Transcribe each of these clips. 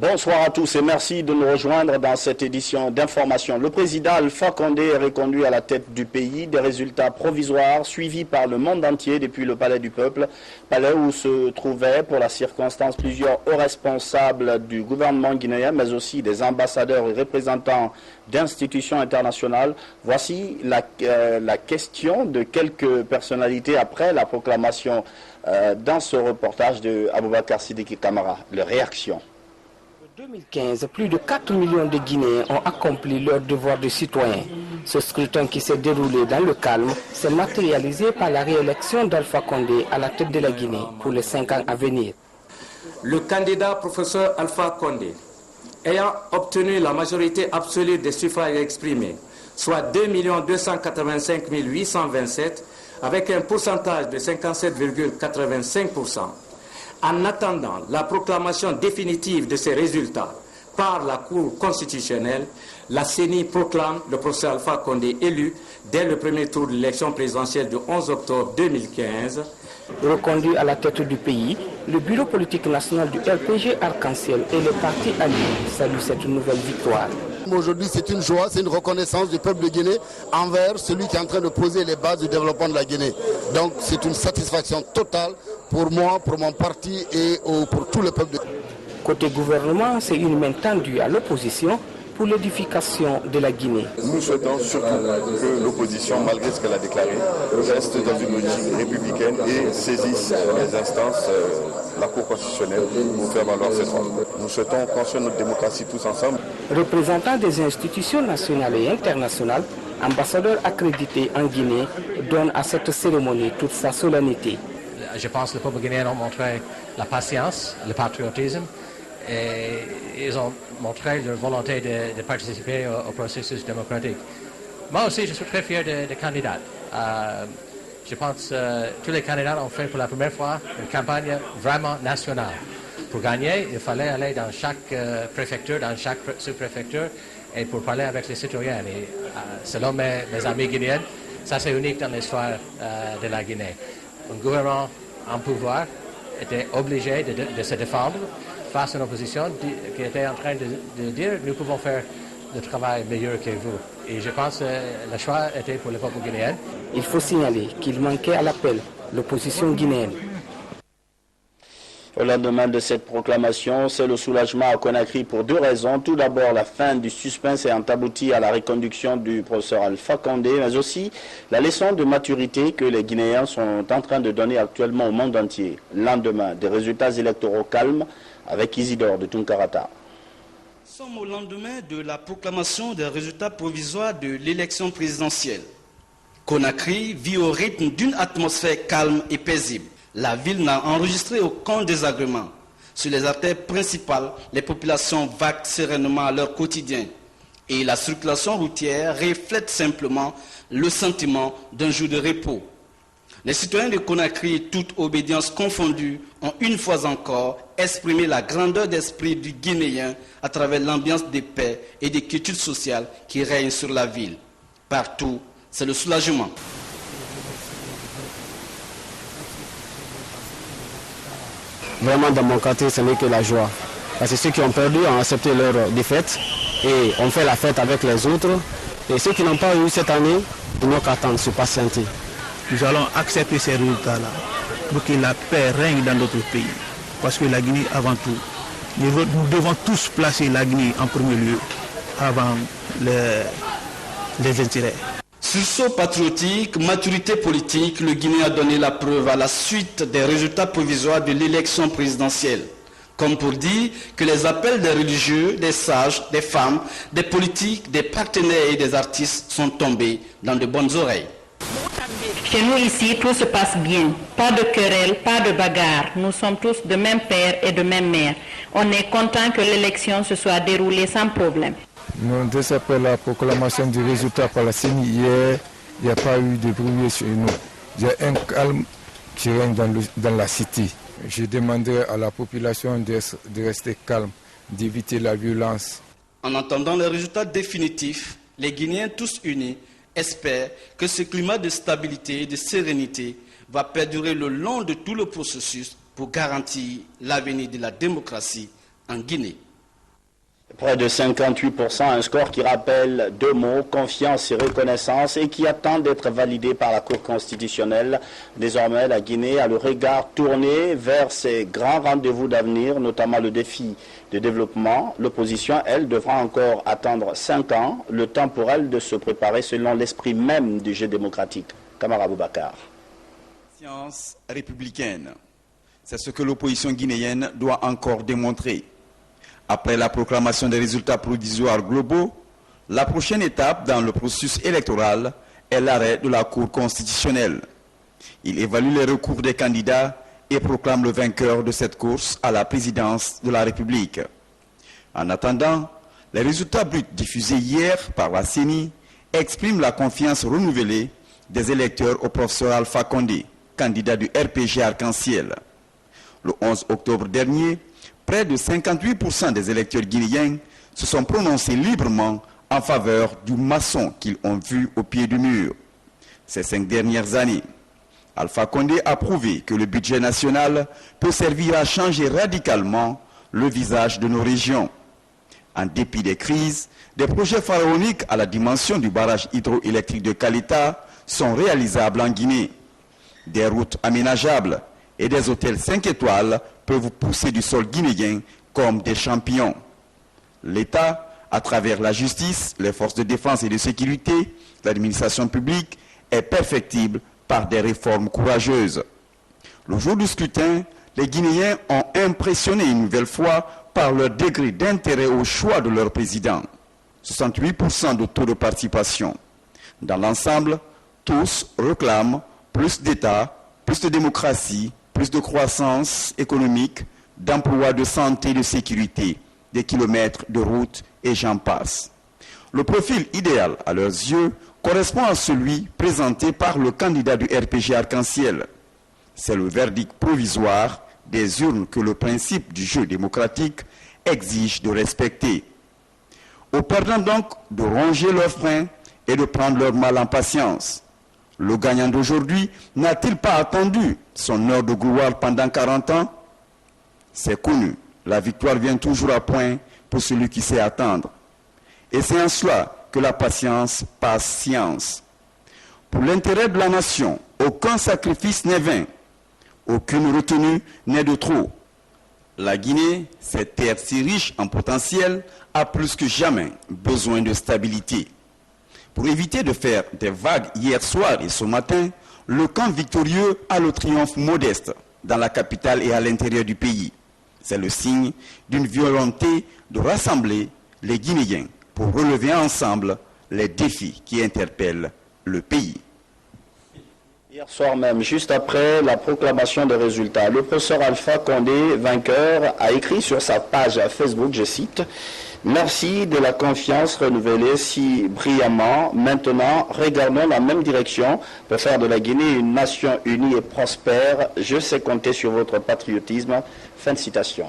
Bonsoir à tous et merci de nous rejoindre dans cette édition d'information. Le président Alpha Condé est reconduit à la tête du pays. Des résultats provisoires suivis par le monde entier depuis le Palais du Peuple, palais où se trouvaient pour la circonstance plusieurs hauts responsables du gouvernement guinéen, mais aussi des ambassadeurs et représentants d'institutions internationales. Voici la question de quelques personnalités après la proclamation dans ce reportage de Aboubakar Sidiki Kamara. Les réactions. En 2015, plus de 4 millions de Guinéens ont accompli leur devoir de citoyen. Ce scrutin qui s'est déroulé dans le calme s'est matérialisé par la réélection d'Alpha Condé à la tête de la Guinée pour les 5 ans à venir. Le candidat professeur Alpha Condé, ayant obtenu la majorité absolue des suffrages exprimés, soit 2 285 827, avec un pourcentage de 57,85%, en attendant la proclamation définitive de ces résultats par la Cour constitutionnelle, la CENI proclame le professeur Alpha Condé élu dès le premier tour de l'élection présidentielle du 11 octobre 2015. Reconduit à la tête du pays, le bureau politique national du RPG Arc-en-Ciel et les partis alliés saluent cette nouvelle victoire. Aujourd'hui, c'est une joie, c'est une reconnaissance du peuple de Guinée envers celui qui est en train de poser les bases du développement de la Guinée. Donc c'est une satisfaction totale pour moi, pour mon parti et pour tout le peuple de Guinée. Côté gouvernement, c'est une main tendue à l'opposition pour l'édification de la Guinée. Nous souhaitons surtout que l'opposition, malgré ce qu'elle a déclaré, reste dans une logique républicaine et saisisse les instances, la Cour constitutionnelle, pour faire valoir ses droits. Nous souhaitons construire notre démocratie tous ensemble. Représentants des institutions nationales et internationales, ambassadeurs accrédités en Guinée, donnent à cette cérémonie toute sa solennité. Je pense que le peuple guinéen a montré la patience, le patriotisme, et ils ont montré leur volonté de participer au processus démocratique. Moi aussi, je suis très fier des candidats. Je pense que tous les candidats ont fait pour la première fois une campagne vraiment nationale. Pour gagner, il fallait aller dans chaque préfecture, dans chaque sous-préfecture, et pour parler avec les citoyens. Et, selon mes amis guinéens, ça c'est unique dans l'histoire de la Guinée. Un gouvernement en pouvoir était obligé de se défendre face à une opposition qui était en train de dire nous pouvons faire le travail meilleur que vous. Et je pense que le choix était pour le peuple guinéen. Il faut signaler qu'il manquait à l'appel l'opposition guinéenne. Au lendemain de cette proclamation, c'est le soulagement à Conakry pour deux raisons. Tout d'abord, la fin du suspense ayant abouti à la reconduction du professeur Alpha Condé, mais aussi la leçon de maturité que les Guinéens sont en train de donner actuellement au monde entier. Lendemain, des résultats électoraux calmes avec Isidore de Tunkarata. Nous sommes au lendemain de la proclamation des résultats provisoires de l'élection présidentielle. Conakry vit au rythme d'une atmosphère calme et paisible. La ville n'a enregistré aucun désagrément. Sur les artères principales, les populations vaquent sereinement à leur quotidien. Et la circulation routière reflète simplement le sentiment d'un jour de repos. Les citoyens de Conakry, toutes obédiences confondues, ont une fois encore exprimé la grandeur d'esprit du Guinéen à travers l'ambiance de paix et de quiétude sociale qui règne sur la ville. Partout, c'est le soulagement. Vraiment, dans mon quartier, ce n'est que la joie. Parce que ceux qui ont perdu ont accepté leur défaite et on fait la fête avec les autres. Et ceux qui n'ont pas eu cette année, ils n'ont qu'à attendre, se patienter. Nous allons accepter ces résultats-là pour que la paix règne dans notre pays. Parce que la Guinée, avant tout, nous devons tous placer la Guinée en premier lieu avant les intérêts. Sursaut patriotique, maturité politique, le Guinée a donné la preuve à la suite des résultats provisoires de l'élection présidentielle. Comme pour dire que les appels des religieux, des sages, des femmes, des politiques, des partenaires et des artistes sont tombés dans de bonnes oreilles. Chez nous ici, tout se passe bien. Pas de querelle, pas de bagarre. Nous sommes tous de même père et de même mère. On est content que l'élection se soit déroulée sans problème. Nous, dès après la proclamation du résultat par la CENI hier, il n'y a pas eu de bruit chez nous. Il y a un calme qui règne dans la cité. J'ai demandé à la population de rester calme, d'éviter la violence. En attendant les résultats définitifs, les Guinéens tous unis espèrent que ce climat de stabilité et de sérénité va perdurer le long de tout le processus pour garantir l'avenir de la démocratie en Guinée. Près de 58%, un score qui rappelle deux mots, confiance et reconnaissance, et qui attend d'être validé par la Cour constitutionnelle. Désormais, la Guinée a le regard tourné vers ses grands rendez-vous d'avenir, notamment le défi de développement. L'opposition, elle, devra encore attendre 5 ans, le temps pour elle de se préparer selon l'esprit même du jeu démocratique. Kamara Boubacar. Science républicaine, c'est ce que l'opposition guinéenne doit encore démontrer. Après la proclamation des résultats provisoires globaux, la prochaine étape dans le processus électoral est l'arrêt de la Cour constitutionnelle. Il évalue les recours des candidats et proclame le vainqueur de cette course à la présidence de la République. En attendant, les résultats bruts diffusés hier par la CENI expriment la confiance renouvelée des électeurs au professeur Alpha Condé, candidat du RPG Arc-en-Ciel. Le 11 octobre dernier, près de 58% des électeurs guinéens se sont prononcés librement en faveur du maçon qu'ils ont vu au pied du mur. Ces 5 dernières années, Alpha Condé a prouvé que le budget national peut servir à changer radicalement le visage de nos régions. En dépit des crises, des projets pharaoniques à la dimension du barrage hydroélectrique de Kalita sont réalisables en Guinée. Des routes aménageables et des hôtels 5 étoiles peuvent pousser du sol guinéen comme des champions. L'État, à travers la justice, les forces de défense et de sécurité, l'administration publique, est perfectible par des réformes courageuses. Le jour du scrutin, les Guinéens ont impressionné une nouvelle fois par leur degré d'intérêt au choix de leur président. 68% de taux de participation. Dans l'ensemble, tous réclament plus d'État, plus de démocratie, plus de croissance économique, d'emplois, de santé, de sécurité, des kilomètres de routes et j'en passe. Le profil idéal à leurs yeux correspond à celui présenté par le candidat du RPG Arc-en-Ciel. C'est le verdict provisoire des urnes que le principe du jeu démocratique exige de respecter. Aux perdants donc de ronger leurs freins et de prendre leur mal en patience. Le gagnant d'aujourd'hui n'a-t-il pas attendu son heure de gloire pendant 40 ans? C'est connu, la victoire vient toujours à point pour celui qui sait attendre. Et c'est en cela que la patience passe science. Pour l'intérêt de la nation, aucun sacrifice n'est vain, aucune retenue n'est de trop. La Guinée, cette terre si riche en potentiel, a plus que jamais besoin de stabilité. Pour éviter de faire des vagues hier soir et ce matin, le camp victorieux a le triomphe modeste dans la capitale et à l'intérieur du pays. C'est le signe d'une volonté de rassembler les Guinéens pour relever ensemble les défis qui interpellent le pays. Hier soir même, juste après la proclamation des résultats, le professeur Alpha Condé, vainqueur, a écrit sur sa page Facebook, je cite, « Merci de la confiance renouvelée si brillamment. Maintenant, regardons la même direction pour faire de la Guinée une nation unie et prospère. Je sais compter sur votre patriotisme. » Fin de citation.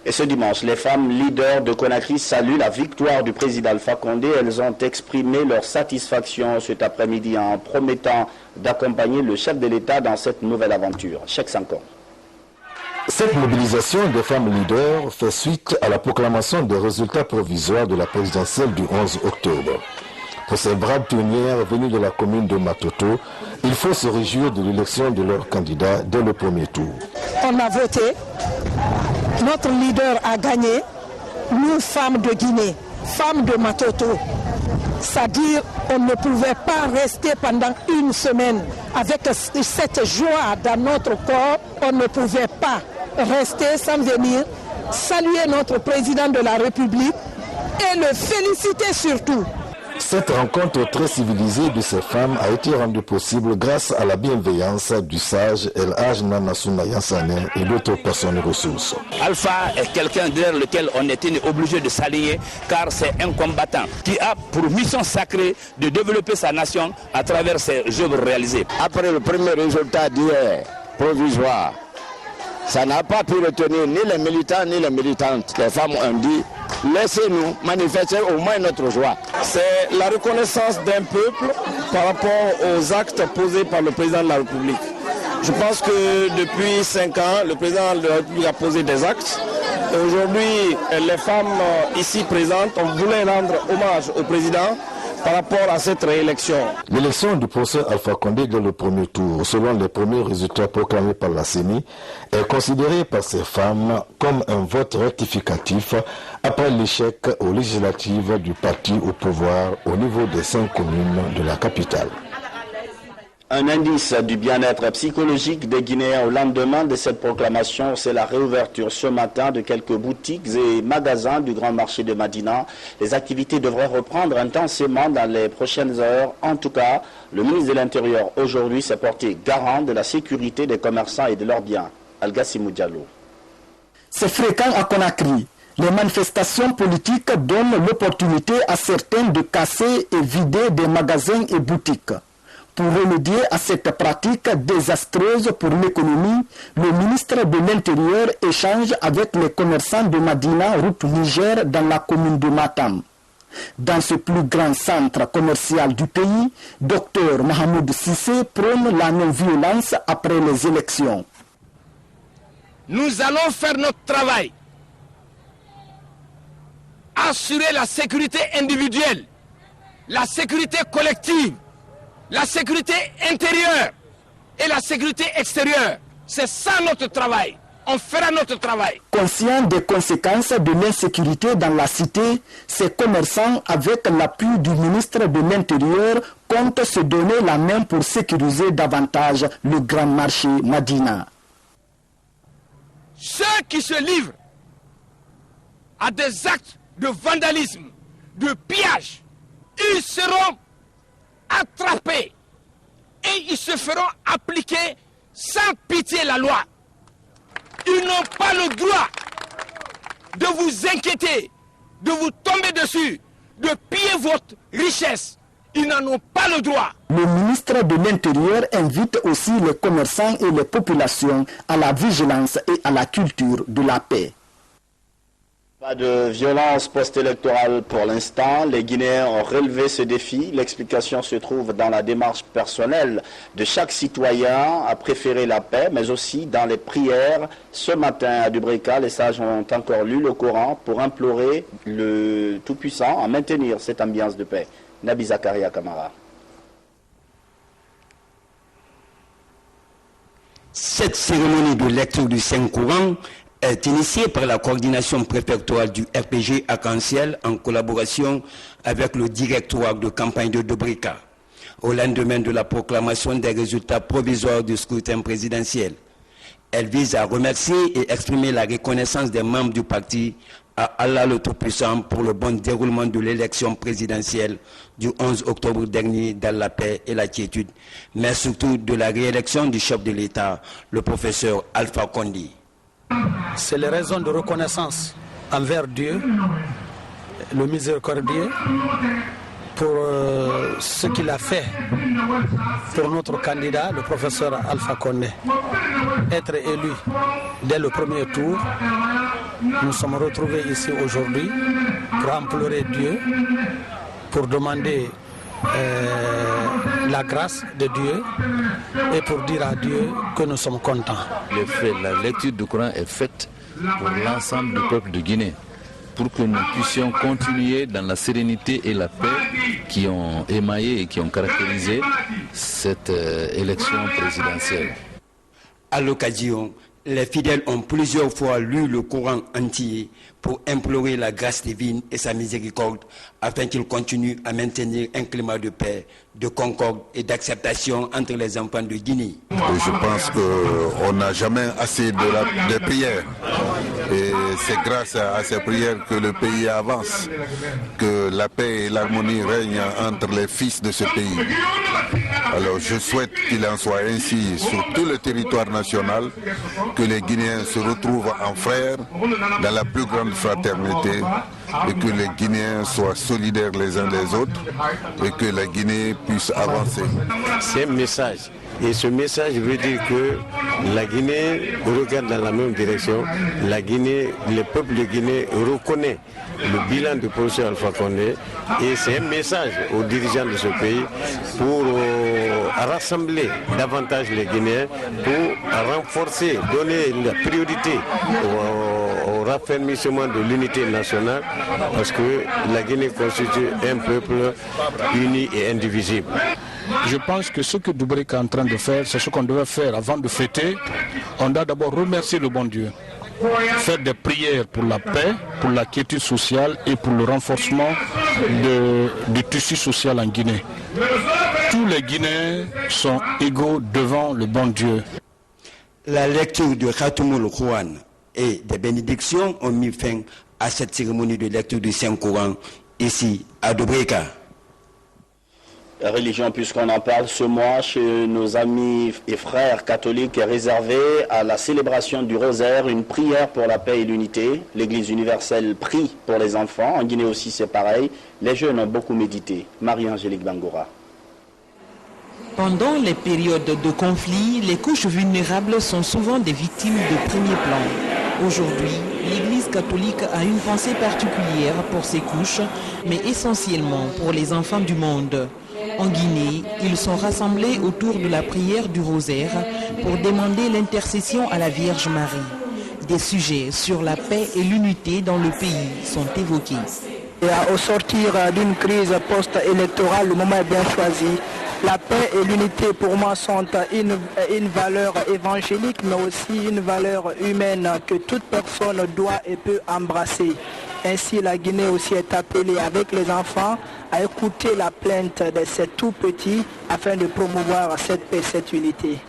Et ce dimanche, les femmes leaders de Conakry saluent la victoire du président Alpha Condé. Elles ont exprimé leur satisfaction cet après-midi en promettant d'accompagner le chef de l'État dans cette nouvelle aventure. Cheikh Sankon. Cette mobilisation des femmes leaders fait suite à la proclamation des résultats provisoires de la présidentielle du 11 octobre. Pour ces braves pionnières venues de la commune de Matoto, il faut se réjouir de l'élection de leur candidat dès le premier tour. On a voté, notre leader a gagné, nous femmes de Guinée, femmes de Matoto. C'est-à-dire on ne pouvait pas rester pendant une semaine avec cette joie dans notre corps, on ne pouvait pas rester sans venir saluer notre président de la République et le féliciter surtout. Cette rencontre très civilisée de ces femmes a été rendue possible grâce à la bienveillance du sage El Hadj Nanasouna Yansane et d'autres personnes ressources. Alpha est quelqu'un derrière lequel on était obligé de s'allier car c'est un combattant qui a pour mission sacrée de développer sa nation à travers ses œuvres réalisées. Après le premier résultat d'hier, provisoire, ça n'a pas pu retenir ni les militants ni les militantes. Les femmes ont dit, laissez-nous manifester au moins notre joie. C'est la reconnaissance d'un peuple par rapport aux actes posés par le président de la République. Je pense que depuis 5 ans, le président de la République a posé des actes Aujourd'hui, les femmes ici présentes, on voulait rendre hommage au président par rapport à cette réélection. L'élection du professeur Alpha Condé dans le premier tour, selon les premiers résultats proclamés par la CENI, est considérée par ces femmes comme un vote rectificatif après l'échec aux législatives du parti au pouvoir au niveau des 5 communes de la capitale. Un indice du bien-être psychologique des Guinéens au lendemain de cette proclamation, c'est la réouverture ce matin de quelques boutiques et magasins du grand marché de Madina. Les activités devraient reprendre intensément dans les prochaines heures. En tout cas, le ministre de l'Intérieur aujourd'hui s'est porté garant de la sécurité des commerçants et de leurs biens. Algassimou Diallo. C'est fréquent à Conakry. Les manifestations politiques donnent l'opportunité à certains de casser et vider des magasins et boutiques. Pour remédier à cette pratique désastreuse pour l'économie, le ministre de l'Intérieur échange avec les commerçants de Madina, route Niger, dans la commune de Matam. Dans ce plus grand centre commercial du pays, Dr Mahamoud Sissé prône la non-violence après les élections. Nous allons faire notre travail. Assurer la sécurité individuelle, la sécurité collective, la sécurité intérieure et la sécurité extérieure. C'est ça notre travail. On fera notre travail. Conscients des conséquences de l'insécurité dans la cité, ces commerçants, avec l'appui du ministre de l'Intérieur, comptent se donner la main pour sécuriser davantage le grand marché Madina. Ceux qui se livrent à des actes de vandalisme, de pillage, ils seront attrapés et ils se feront appliquer sans pitié la loi. Ils n'ont pas le droit de vous inquiéter, de vous tomber dessus, de piller votre richesse. Ils n'en ont pas le droit. Le ministre de l'Intérieur invite aussi les commerçants et les populations à la vigilance et à la culture de la paix. Pas de violence post-électorale pour l'instant. Les Guinéens ont relevé ce défi. L'explication se trouve dans la démarche personnelle de chaque citoyen à préférer la paix, mais aussi dans les prières. Ce matin à Dubrika, les sages ont encore lu le Coran pour implorer le Tout-Puissant à maintenir cette ambiance de paix. Nabi Zakaria Kamara. Cette cérémonie de lecture du Saint-Coran est initiée par la coordination préfectorale du RPG Arc-en-Ciel en collaboration avec le directoire de campagne de Dubrika, au lendemain de la proclamation des résultats provisoires du scrutin présidentiel. Elle vise à remercier et exprimer la reconnaissance des membres du parti à Allah le Tout-Puissant pour le bon déroulement de l'élection présidentielle du 11 octobre dernier dans la paix et la quiétude, mais surtout de la réélection du chef de l'État, le professeur Alpha Condé. C'est les raisons de reconnaissance envers Dieu, le miséricordieux, pour ce qu'il a fait pour notre candidat, le professeur Alpha Condé. Être élu dès le premier tour, nous sommes retrouvés ici aujourd'hui pour implorer Dieu, pour demander la grâce de Dieu et pour dire à Dieu que nous sommes contents. La lecture du Coran est faite pour l'ensemble du peuple de Guinée, pour que nous puissions continuer dans la sérénité et la paix qui ont émaillé et qui ont caractérisé cette élection présidentielle. À l'occasion, les fidèles ont plusieurs fois lu le Coran entier pour implorer la grâce divine et sa miséricorde afin qu'il continue à maintenir un climat de paix, de concorde et d'acceptation entre les enfants de Guinée. Je pense qu'on n'a jamais assez de prières et c'est grâce à ces prières que le pays avance, que la paix et l'harmonie règnent entre les fils de ce pays. Alors je souhaite qu'il en soit ainsi sur tout le territoire national, que les Guinéens se retrouvent en frères dans la plus grande fraternité et que les Guinéens soient solidaires les uns des autres et que la Guinée puisse avancer. C'est un message Et ce message veut dire que la Guinée regarde dans la même direction. La Guinée, le peuple de Guinée reconnaît le bilan du professeur Alpha Condé. Et c'est un message aux dirigeants de ce pays pour rassembler davantage les Guinéens, pour renforcer, donner la priorité au raffermissement de l'unité nationale, parce que la Guinée constitue un peuple uni et indivisible. Je pense que ce que Doubrika est en train de faire, c'est ce qu'on devait faire avant de fêter. On doit d'abord remercier le bon Dieu, faire des prières pour la paix, pour la quiétude sociale et pour le renforcement du tissu social en Guinée. Tous les Guinéens sont égaux devant le bon Dieu. La lecture de Khatoumul Kouan et des bénédictions ont mis fin à cette cérémonie de lecture du Saint-Coran ici à Doubrika. La religion, puisqu'on en parle ce mois chez nos amis et frères catholiques, est réservée à la célébration du rosaire, une prière pour la paix et l'unité. L'Église universelle prie pour les enfants. En Guinée aussi, c'est pareil. Les jeunes ont beaucoup médité. Marie-Angélique Bangoura. Pendant les périodes de conflit, les couches vulnérables sont souvent des victimes de premier plan. Aujourd'hui, l'Église catholique a une pensée particulière pour ces couches, mais essentiellement pour les enfants du monde. En Guinée, ils sont rassemblés autour de la prière du rosaire pour demander l'intercession à la Vierge Marie. Des sujets sur la paix et l'unité dans le pays sont évoqués. Et au sortir d'une crise post-électorale, le moment est bien choisi. La paix et l'unité pour moi sont une valeur évangélique, mais aussi une valeur humaine que toute personne doit et peut embrasser. Ainsi, la Guinée aussi est appelée avec les enfants à écouter la plainte de ces tout petits afin de promouvoir cette paix, cette unité.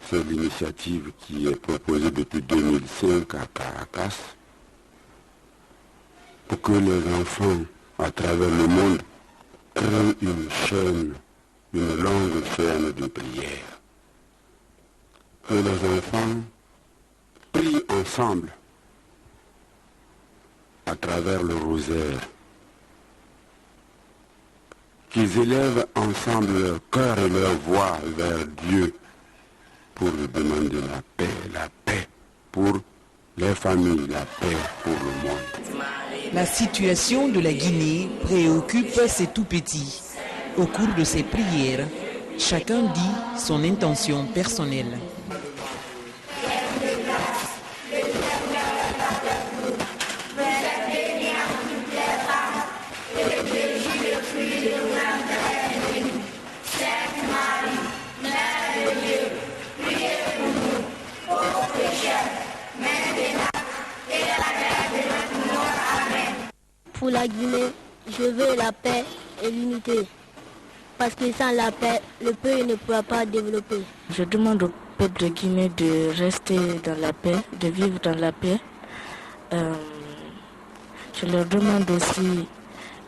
C'est l'initiative qui est proposée depuis 2005 à Caracas pour que les enfants à travers le monde créent une chaîne, une longue chaîne de prière. Que les enfants prient ensemble à travers le rosaire, qu'ils élèvent ensemble leur cœur et leur voix vers Dieu pour lui demander la paix pour les familles, la paix pour le monde. La situation de la Guinée préoccupe ces tout-petits. Au cours de ces prières, chacun dit son intention personnelle. Pour la Guinée, je veux la paix et l'unité. Parce que sans la paix, le pays ne pourra pas développer. Je demande au peuple de Guinée de rester dans la paix, de vivre dans la paix. Je leur demande aussi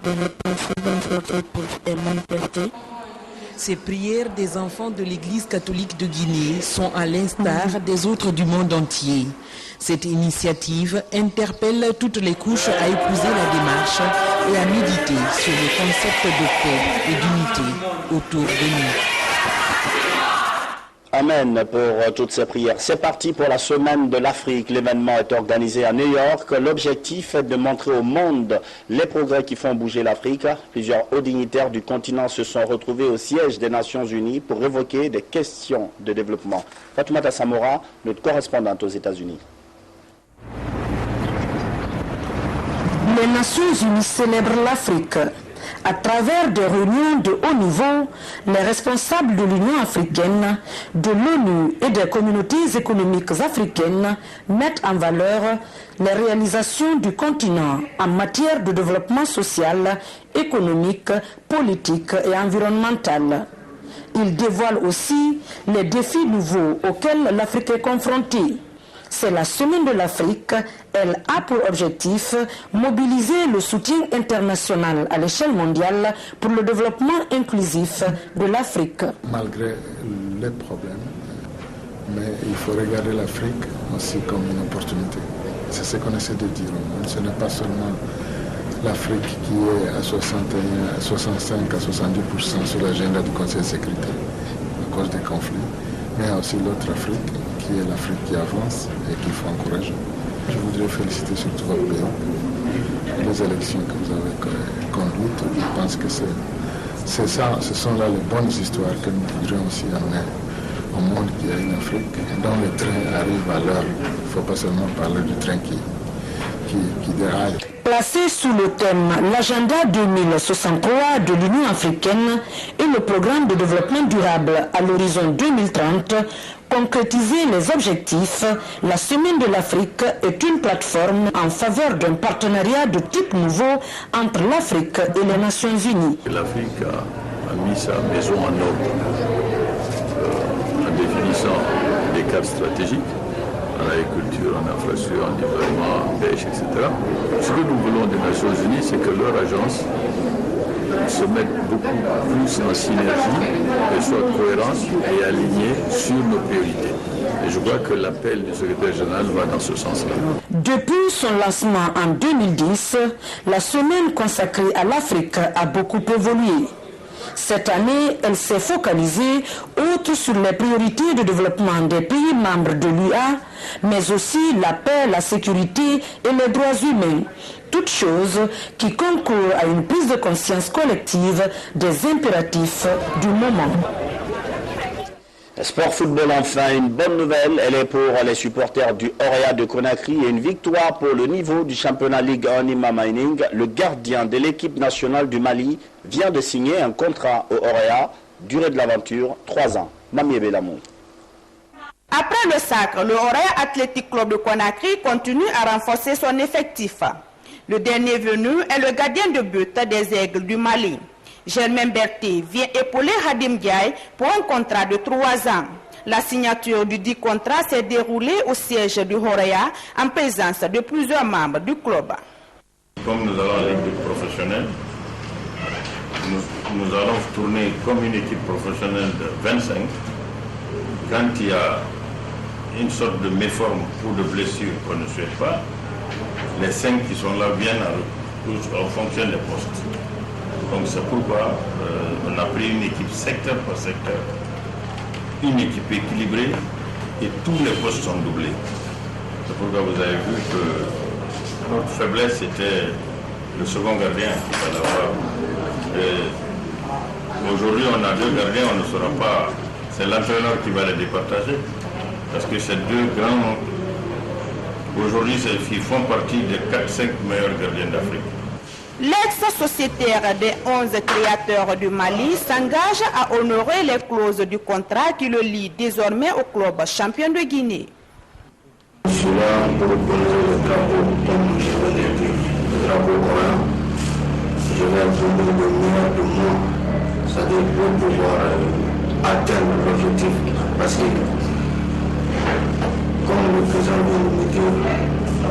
de ne pas souvent sortir pour les manifester. Ces prières des enfants de l'Église catholique de Guinée sont à l'instar des autres du monde entier. Cette initiative interpelle toutes les couches à épouser la démarche et à méditer sur le concept de paix et d'unité autour de nous. Amen pour toutes ces prières. C'est parti pour la semaine de l'Afrique. L'événement est organisé à New York. L'objectif est de montrer au monde les progrès qui font bouger l'Afrique. Plusieurs hauts dignitaires du continent se sont retrouvés au siège des Nations Unies pour évoquer des questions de développement. Fatoumata Samora, notre correspondante aux États-Unis. Les Nations Unies célèbrent l'Afrique. À travers des réunions de haut niveau, les responsables de l'Union africaine, de l'ONU et des communautés économiques africaines mettent en valeur les réalisations du continent en matière de développement social, économique, politique et environnemental. Ils dévoilent aussi les défis nouveaux auxquels l'Afrique est confrontée. C'est la Semaine de l'Afrique. Elle a pour objectif mobiliser le soutien international à l'échelle mondiale pour le développement inclusif de l'Afrique. Malgré les problèmes, mais il faut regarder l'Afrique aussi comme une opportunité. C'est ce qu'on essaie de dire. Ce n'est pas seulement l'Afrique qui est à 61, à 65, à 70% sur l'agenda du Conseil de sécurité. cause des conflits, mais aussi l'autre Afrique, qui est l'Afrique qui avance et qu'il faut encourager. Je voudrais féliciter surtout votre pays. Les élections que vous avez conduites, je pense que c'est ça, ce sont là les bonnes histoires que nous voudrions aussi amener au monde qui a une Afrique dont le train arrive à l'heure. Il ne faut pas seulement parler du train qui déraille. Placé sous le thème l'agenda 2063 de l'Union africaine et le programme de développement durable à l'horizon 2030, concrétiser les objectifs, la Semaine de l'Afrique est une plateforme en faveur d'un partenariat de type nouveau entre l'Afrique et les Nations Unies. L'Afrique a mis sa maison en ordre en définissant des cadres stratégiques en agriculture, en infrastructure, en développement, en pêche, etc. Ce que nous voulons des Nations Unies, c'est que leur agence se mette beaucoup plus en synergie, qu'elle soit cohérente et alignée sur nos priorités. Et je crois que l'appel du secrétaire général va dans ce sens-là. Depuis son lancement en 2010, la semaine consacrée à l'Afrique a beaucoup évolué. Cette année, elle s'est focalisée outre sur les priorités de développement des pays membres de l'UA, mais aussi la paix, la sécurité et les droits humains. Toutes choses qui concourent à une prise de conscience collective des impératifs du moment. Sport football enfin, une bonne nouvelle, elle est pour les supporters du Horea de Conakry et une victoire pour le niveau du championnat Ligue 1 Nima Mining. Le gardien de l'équipe nationale du Mali vient de signer un contrat au Horea, durée de l'aventure 3 ans. Mamie Belamou. Après le sacre, le Horea Athletic Club de Conakry continue à renforcer son effectif. Le dernier venu est le gardien de but des Aigles du Mali. Germain Berthet vient épauler Hadim Diaye pour un contrat de 3 ans. La signature du dit contrat s'est déroulée au siège du Horea en présence de plusieurs membres du club. Comme nous allons en ligue professionnelle, nous allons tourner comme une équipe professionnelle de 25. Quand il y a une sorte de méforme ou de blessure qu'on ne souhaite pas, les 5 qui sont là viennent en fonction des postes. Donc c'est pourquoi on a pris une équipe secteur par secteur, une équipe équilibrée et tous les postes sont doublés. C'est pourquoi vous avez vu que notre faiblesse était le second gardien qu'il fallait avoir. Aujourd'hui on a 2 gardiens, on ne saura pas, c'est l'entraîneur qui va les départager parce que ces 2 grands, aujourd'hui ils font partie des 4-5 meilleurs gardiens d'Afrique. L'ex-sociétaire des 11 créateurs du Mali s'engage à honorer les clauses du contrat qui le lie désormais au club champion de Guinée. Je suis là pour reconnaître le drapeau, comme je venais de dire, le drapeau coréen. Je vais donner le meilleur de moi, c'est-à-dire pour pouvoir atteindre l'objectif. Parce que, comme le président vient de me dire,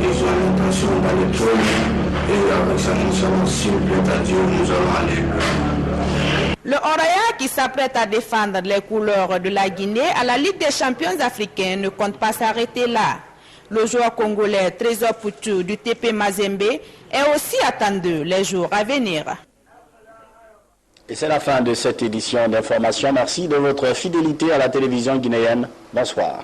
ils ont l'intention d'aller trop loin. Et avec ça, nous sommes s'il plaît à Dieu, nous allons aller. Le Horea, qui s'apprête à défendre les couleurs de la Guinée à la Ligue des champions africains, ne compte pas s'arrêter là. Le joueur congolais Trésor Poutou du TP Mazembe est aussi attendu les jours à venir. Et c'est la fin de cette édition d'information. Merci de votre fidélité à la télévision guinéenne. Bonsoir.